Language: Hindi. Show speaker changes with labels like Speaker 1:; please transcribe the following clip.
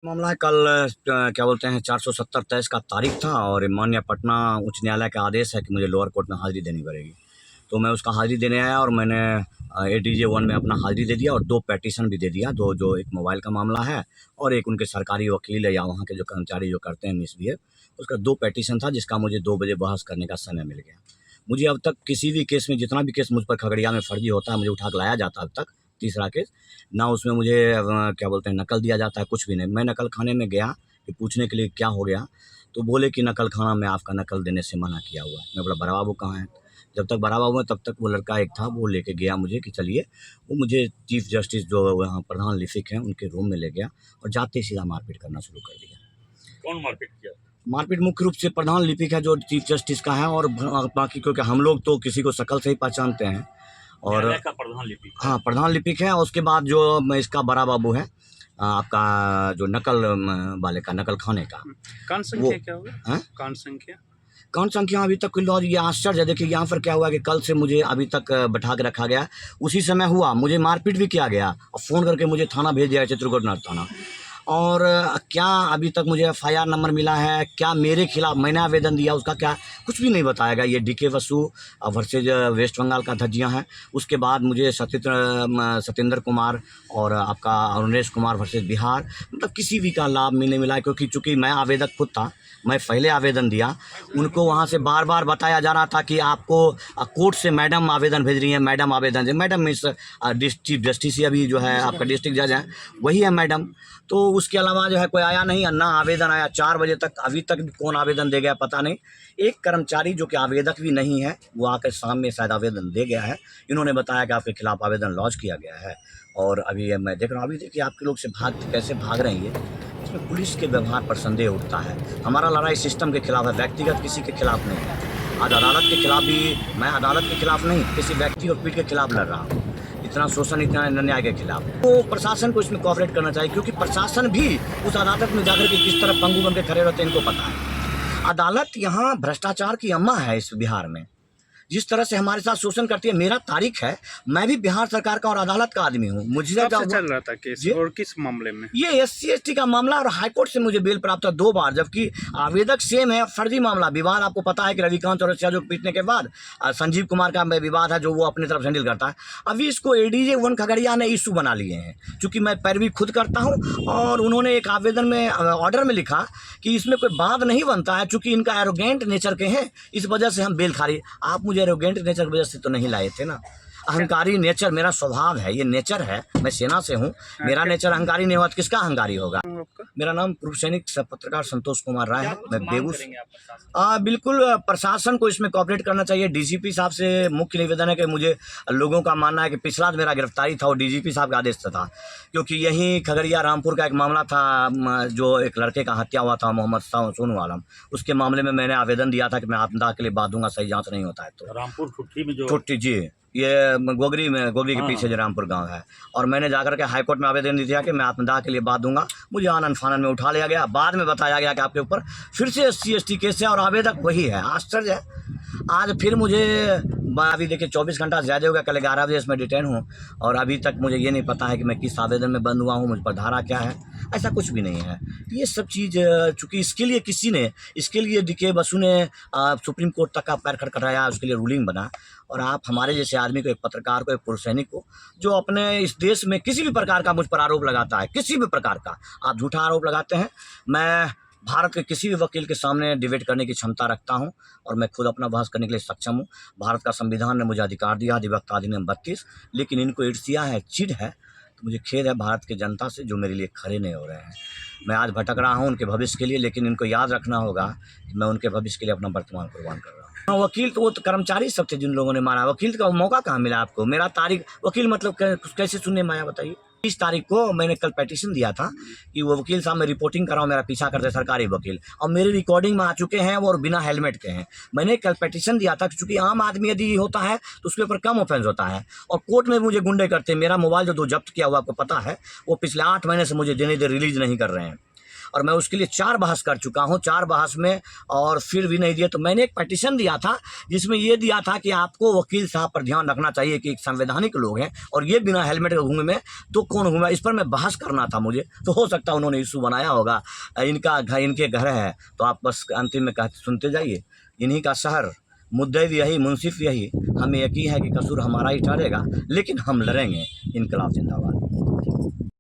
Speaker 1: मामला है कल क्या बोलते हैं 470-23 का तारीख था और माननीय पटना उच्च न्यायालय का आदेश है कि मुझे लोअर कोर्ट में हाजिरी देनी पड़ेगी। तो मैं उसका हाजिरी देने आया और मैंने ADJ 1 में अपना हाजिरी दे दिया और 2 पेटिशन भी दे दिया। दो जो एक मोबाइल का मामला है और एक उनके सरकारी वकील है या वहाँ के जो कर्मचारी जो करते हैं मिसबिहेव, उसका 2 पेटिशन था जिसका मुझे 2 बजे बहस करने का समय मिल गया। मुझे अब तक किसी भी केस में जितना भी केस मुझ पर खगड़िया में फर्जी होता है मुझे उठा के लाया जाता है अब तक तीसरा केस ना उसमें मुझे क्या बोलते हैं नकल दिया जाता है, कुछ भी नहीं। मैं नकल खाने में गया कि पूछने के लिए क्या हो गया, तो बोले कि नकल खाना में आपका नकल देने से मना किया हुआ है। मैं बोला बड़ा बाबू कहाँ है? जब तक बड़ा बाबू है तब तक वो लड़का एक था वो लेके गया मुझे कि चलिए, वो मुझे चीफ जस्टिस जो वहाँ प्रधान लिपिक हैं उनके रूम में ले गया और जाते ही सीधा मारपीट करना शुरू कर दिया।
Speaker 2: कौन मारपीट किया?
Speaker 1: मारपीट मुख्य रूप से प्रधान लिपिक है जो चीफ जस्टिस का है और बाकी क्योंकि हम लोग तो किसी को शक्ल से ही पहचानते हैं और
Speaker 2: का प्रधान लिपिक।
Speaker 1: हाँ प्रधान लिपिक है। उसके बाद जो इसका बड़ा बाबू है आपका जो नकल वाले का नकल खाने का
Speaker 2: कौन संख्या क्या होगा?
Speaker 1: कौन संख्या अभी तक लॉज ये आश्चर्य है। देखिए यहाँ पर क्या हुआ कि कल से मुझे अभी तक बैठा के रखा गया, उसी समय हुआ मुझे मारपीट भी किया गया और फ़ोन करके मुझे थाना भेज दिया चित्रकूट थाना। और क्या अभी तक मुझे FIR नंबर मिला है, क्या मेरे खिलाफ मैंने आवेदन दिया उसका क्या कुछ भी नहीं बताया गया। ये DK वसु वर्सेज वेस्ट बंगाल का धज्जियाँ हैं। उसके बाद मुझे सत्येंद्र कुमार और आपका अरुणेश कुमार वर्सेज बिहार, मतलब किसी भी का लाभ नहीं मिला क्योंकि चूँकि मैं आवेदक खुद था, मैं पहले आवेदन दिया। उनको वहाँ से बार बार बताया जा रहा था कि आपको कोर्ट से मैडम आवेदन भेज रही हैं, मैडम आवेदन मैडम मिस चीफ जस्टिस अभी जो है आपका डिस्ट्रिक्ट जज हैं वही है मैडम। तो उसके अलावा जो है कोई आया नहीं, ना आवेदन आया 4 बजे तक। अभी तक कौन आवेदन दे गया पता नहीं। एक कर्मचारी जो कि आवेदक भी नहीं है वो आकर शाम में शायद आवेदन दे गया है। इन्होंने बताया कि आपके खिलाफ आवेदन लॉन्च किया गया है और अभी मैं देख रहा हूँ। अभी देखिए आपके लोग से कैसे भाग रहे हैं ये, इसमें पुलिस के व्यवहार पर संदेह उठता है। हमारा लड़ाई सिस्टम के खिलाफ है, व्यक्तिगत किसी के खिलाफ नहीं है। आज अदालत के खिलाफ भी मैं अदालत के खिलाफ नहीं, किसी व्यक्ति और पीठ के खिलाफ लड़ रहा हूँ। इतना शोषण इतना अन्याय के खिलाफ तो प्रशासन को इसमें कोऑपरेट करना चाहिए क्योंकि प्रशासन भी उस अदालत में जाकर के किस तरह पंगु बन के खड़े रहते हैं इनको पता है। अदालत यहाँ भ्रष्टाचार की अम्मा है इस बिहार में। जिस तरह से हमारे साथ शोषण करती है, मेरा तारीख है, मैं भी बिहार सरकार का और अदालत का आदमी हूँ। मुझे
Speaker 2: चल रहा था केस और किस मामले में? ये
Speaker 1: SC/ST का मामला और हाईकोर्ट से मुझे बेल प्राप्त हुआ 2 बार, जबकि आवेदक सेम है। फर्जी मामला विवाद आपको पता है कि रविकांत चौरसिया जो पीटने के बाद संजीव कुमार का विवाद है जो वो अपनी तरफ हैंडल करता है। अभी इसको ADJ 1 खगड़िया ने इशू बना लिए हैं क्योंकि मैं पैरवी खुद करता हूँ और उन्होंने एक आवेदन में ऑर्डर में लिखा कि इसमें कोई बात नहीं बनता है चूँकि इनका एरोगेंट नेचर के हैं, इस वजह से हम बेल खारिज। आप मुझे एरोगेंट नेचर वजह से तो नहीं लाए थे ना। अहंकारी नेचर मेरा स्वभाव है, ये नेचर है, मैं सेना से हूँ, मेरा नेचर अहंकारी नहीं हुआ तो किसका अहंकारी होगा? मेरा नाम पूर्व सैनिक पत्रकार संतोष कुमार राय है, मैं बेगूसराय। बिल्कुल प्रशासन को इसमें कोऑपरेट करना चाहिए। DGP साहब से मुख्य निवेदन है कि मुझे लोगों का मानना है कि पिछला मेरा गिरफ्तारी था वो DGP साहब का आदेश था क्योंकि यहीं खगड़िया रामपुर का एक मामला था जो एक लड़के का हत्या हुआ था मोहम्मद सोनू आलम, उसके मामले में मैंने आवेदन दिया था कि मैं आपदा के लिए बात दूंगा, सही जाँच नहीं होता है तो।
Speaker 2: रामपुर ठुट्टी में जो
Speaker 1: ठुट्टी जी ये गोगरी के पीछे जो रामपुर गांव है, और मैंने जाकर के हाईकोर्ट में आवेदन दिया कि मैं आत्मदाह के लिए बात दूंगा। मुझे आनंद फानन में उठा लिया गया, बाद में बताया गया कि आपके ऊपर फिर से SC/ST केस है और आवेदक वही है। आश्चर्य है। आज फिर मुझे अभी देखिए 24 घंटा ज़्यादा हो गया, कल 11 बजे इसमें डिटेन हूँ और अभी तक मुझे ये नहीं पता है कि मैं किस आवेदन में बंद हुआ हूँ, मुझ पर धारा क्या है, ऐसा कुछ भी नहीं है। ये सब चीज़ चूँकि इसके लिए DK वसु ने सुप्रीम कोर्ट तक का पैर खटखटाया, उसके लिए रूलिंग बना। और आप हमारे जैसे आदमी को, एक पत्रकार को, एक पूर्व सैनिक को जो अपने इस देश में किसी भी प्रकार का मुझ पर आरोप लगाता है, किसी भी प्रकार का आप झूठा आरोप लगाते हैं, मैं भारत के किसी भी वकील के सामने डिबेट करने की क्षमता रखता हूं और मैं खुद अपना बहस करने के लिए सक्षम हूं। भारत का संविधान ने मुझे अधिकार दिया, अधिवक्ता अधिनियम 32, लेकिन इनको ईर्ष्या है, चिढ़ है। तो मुझे खेद है भारत की जनता से जो मेरे लिए खड़े नहीं हो रहे हैं। मैं आज भटक रहा हूँ उनके भविष्य के लिए, लेकिन इनको याद रखना होगा कि मैं उनके भविष्य के लिए अपना वर्तमान कुर्बान कर रहा हूँ। वकील तो वो तो कर्मचारी सब थे जिन लोगों ने मारा, वकील का मौका कहाँ मिला आपको? मेरा तारीख वकील मतलब कैसे सुनने में आया बताइए? 30 तारीख को मैंने कल पेटिशन दिया था कि वो वकील साहब मैं रिपोर्टिंग कर रहा हूँ, मेरा पीछा करते सरकारी वकील, और मेरी रिकॉर्डिंग में आ चुके हैं वो और बिना हेलमेट के हैं। मैंने कल पेटिशन दिया था क्योंकि आम आदमी यदि होता है तो उसके ऊपर कम ऑफेंस होता है और कोर्ट में मुझे गुंडे करते हैं। मेरा मोबाइल जो 2 जब्त किया हुआ आपको पता है, वो पिछले 8 महीने से मुझे देने दे रिलीज नहीं कर रहे हैं। और मैं उसके लिए 4 बहस कर चुका हूँ, 4 बहस में, और फिर भी नहीं दिए। तो मैंने एक पटिशन दिया था जिसमें ये दिया था कि आपको वकील साहब पर ध्यान रखना चाहिए कि एक संवैधानिक लोग हैं और ये बिना हेलमेट के घूमे में तो कौन घूमा, इस पर मैं बहस करना था मुझे। तो हो सकता है उन्होंने इशू बनाया होगा, इनके घर है, तो आप बस अंतिम में सुनते जाइए। इन्हीं का शहर, मुद्दे भी यही, मुंसिफ यही, हमें यकीन है कि कसूर हमारा ही ठहरेगा, लेकिन हम लड़ेंगे। इनकलाब जिंदाबाद।